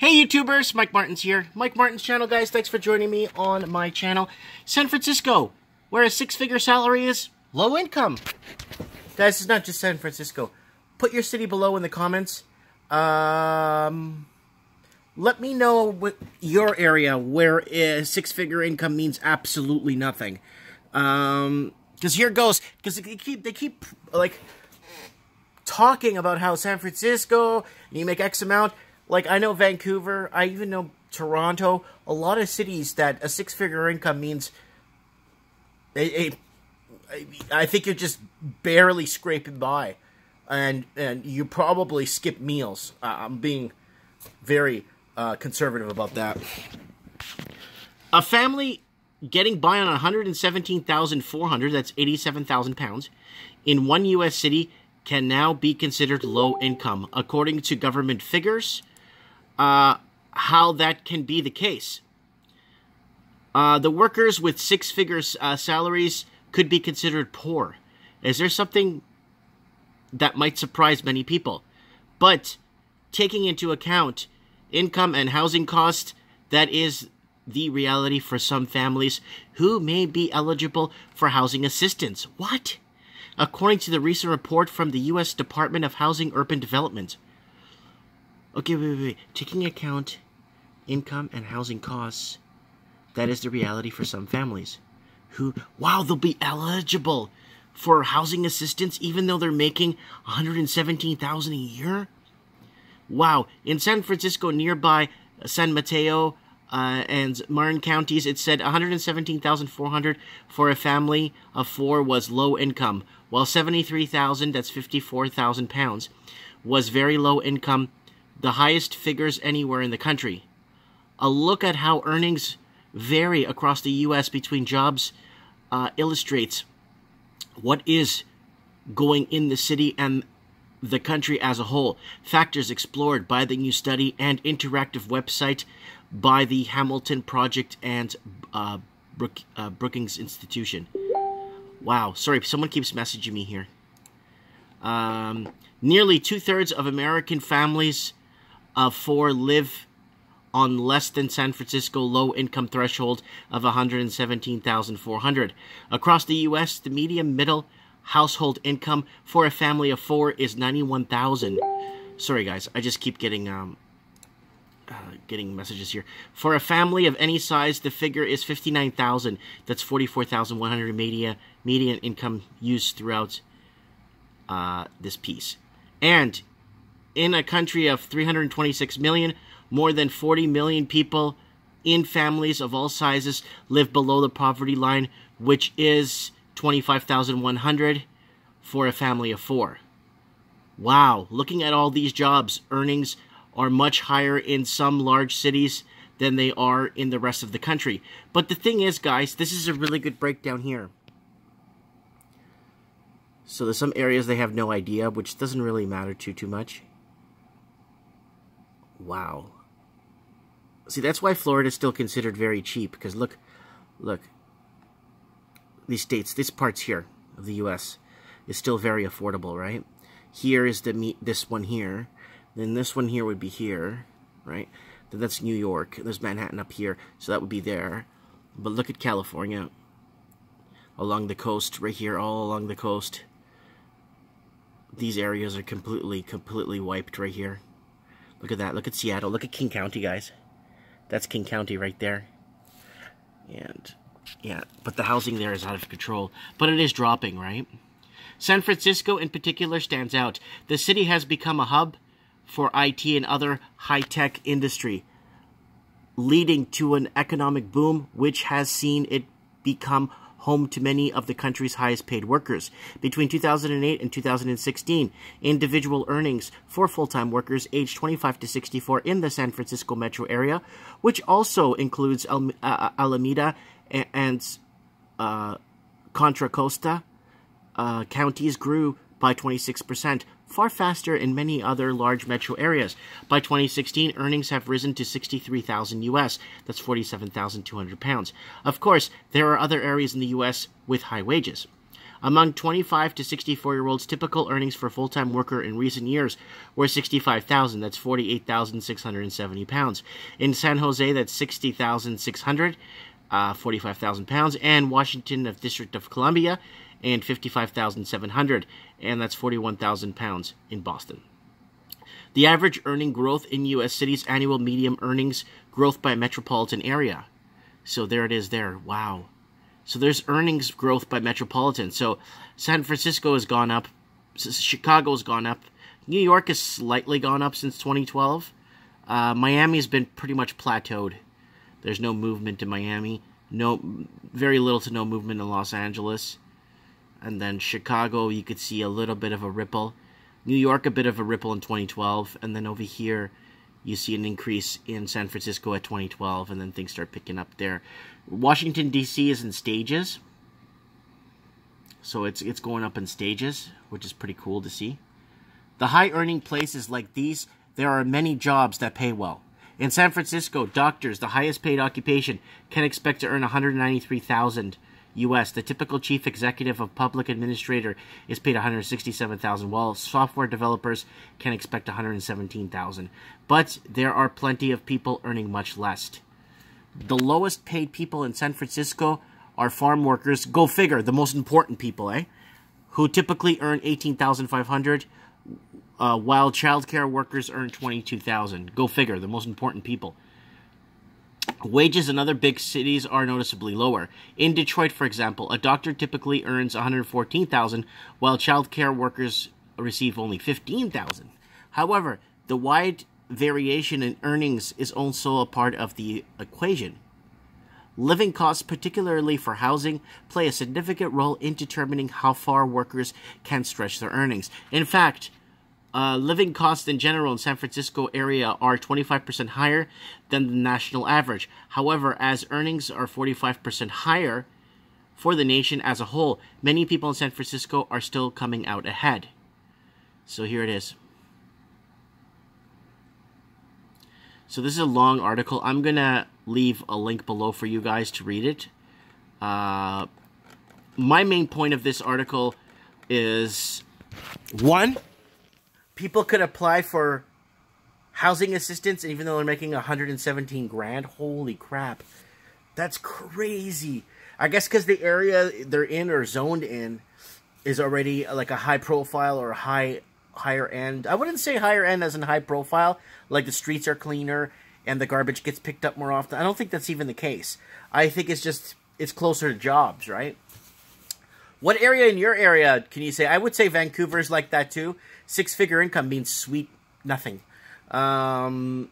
Hey YouTubers, Mike Martins here. Mike Martins channel, guys. Thanks for joining me on my channel. San Francisco, where a six-figure salary is low income. Guys, it's not just San Francisco. Put your city below in the comments. Let me know what your area where a six-figure income means absolutely nothing. Because here goes. Because they keep like talking about how San Francisco, you make X amount. Like, I know Vancouver, I even know Toronto, a lot of cities that a six-figure income means, I think you're just barely scraping by, and you probably skip meals. I'm being very conservative about that. A family getting by on $117,400, that's 87,000 pounds, in one U.S. city can now be considered low income, according to government figures. How that can be the case. The workers with six-figure salaries could be considered poor. Is there something that might surprise many people? But taking into account income and housing costs, that is the reality for some families who may be eligible for housing assistance. What? According to the recent report from the U.S. Department of Housing Urban Development. Okay, wait. Taking account income and housing costs, that is the reality for some families who, wow, they'll be eligible for housing assistance even though they're making $117,000 a year? Wow. In San Francisco, nearby San Mateo and Marin counties, it said $117,400 for a family of four was low income, while $73,000, that's 54,000 pounds, was very low income, the highest figures anywhere in the country. A look at how earnings vary across the U.S. between jobs illustrates what is going in the city and the country as a whole. Factors explored by the new study and interactive website by the Hamilton Project and Brookings Institution. Wow, sorry, someone keeps messaging me here. Nearly two-thirds of American families of four live on less than San Francisco low-income threshold of $117,400. Across the U.S., the median middle household income for a family of four is $91,000. Sorry, guys, I just keep getting messages here. For a family of any size, the figure is $59,000. That's $44,100 median income used throughout this piece. And in a country of 326 million, more than 40 million people in families of all sizes live below the poverty line, which is $25,100 for a family of four. Wow, looking at all these jobs, earnings are much higher in some large cities than they are in the rest of the country. But the thing is, guys, this is a really good breakdown here. So there's some areas they have no idea, which doesn't really matter too much. Wow. See, that's why Florida is still considered very cheap, because look. These states, this part's here of the U.S. is still very affordable, right? Here is this one here. Then this one here would be here, right? Then that's New York. There's Manhattan up here, so that would be there. But look at California. Along the coast, right here, all along the coast. These areas are completely wiped right here. Look at that. Look at Seattle. Look at King County, guys. That's King County right there. And, yeah, but the housing there is out of control. But it is dropping, right? San Francisco, in particular, stands out. The city has become a hub for IT and other high-tech industry, leading to an economic boom, which has seen it become home to many of the country's highest-paid workers. Between 2008 and 2016, individual earnings for full-time workers aged 25 to 64 in the San Francisco metro area, which also includes Alameda and Contra Costa counties, grew by 26%, far faster in many other large metro areas. By 2016, earnings have risen to $63,000 U.S. That's 47,200 pounds. Of course, there are other areas in the U.S. with high wages. Among 25 to 64-year-olds, typical earnings for a full-time worker in recent years were $65,000. That's £48,670. In San Jose, that's $60,600, £45,000. And Washington, of District of Columbia, and $55,700, and that's £41,000 in Boston. The average earning growth in U.S. cities, annual median earnings growth by metropolitan area. So there it is there. Wow. So there's earnings growth by metropolitan. So San Francisco has gone up. Chicago has gone up. New York has slightly gone up since 2012. Miami's been pretty much plateaued. There's no movement in Miami. Very little to no movement in Los Angeles. And then Chicago, you could see a little bit of a ripple. New York, a bit of a ripple in 2012. And then over here, you see an increase in San Francisco at 2012. And then things start picking up there. Washington, D.C. is in stages. So it's going up in stages, which is pretty cool to see. The high-earning places like these, there are many jobs that pay well. In San Francisco, doctors, the highest-paid occupation, can expect to earn $193,000 U.S. The typical chief executive of public administrator is paid $167,000, while software developers can expect $117,000. But there are plenty of people earning much less. The lowest paid people in San Francisco are farm workers. Go figure, the most important people, who typically earn $18,500, while childcare workers earn $22,000. Go figure, the most important people. Wages in other big cities are noticeably lower. In Detroit, for example, a doctor typically earns $114,000, while childcare workers receive only $15,000. However, the wide variation in earnings is also a part of the equation. Living costs, particularly for housing, play a significant role in determining how far workers can stretch their earnings. In fact, living costs in general in San Francisco area are 25% higher than the national average. However, as earnings are 45% higher for the nation as a whole, many people in San Francisco are still coming out ahead. So here it is. So this is a long article. I'm going to leave a link below for you guys to read it. My main point of this article is, one, people could apply for housing assistance even though they're making $117,000. Holy crap. That's crazy. I guess because the area they're in or zoned in is already like a high profile or higher end. I wouldn't say higher end as in high profile, like the streets are cleaner and the garbage gets picked up more often. I don't think that's even the case. I think it's just, it's closer to jobs, right? What area in your area can you say? I would say Vancouver's like that too. Six-figure income means sweet nothing. I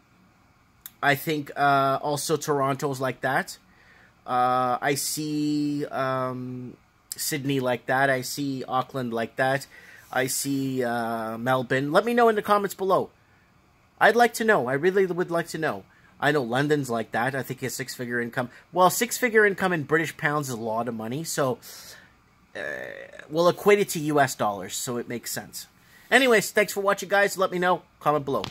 think also Toronto's like that. I see Sydney like that. I see Auckland like that. I see Melbourne. Let me know in the comments below. I'd like to know. I really would like to know. I know London's like that. I think it's six-figure income. Well, six-figure income in British pounds is a lot of money, so we'll equate it to US dollars, so it makes sense. Anyways, thanks for watching, guys. Let me know. Comment below.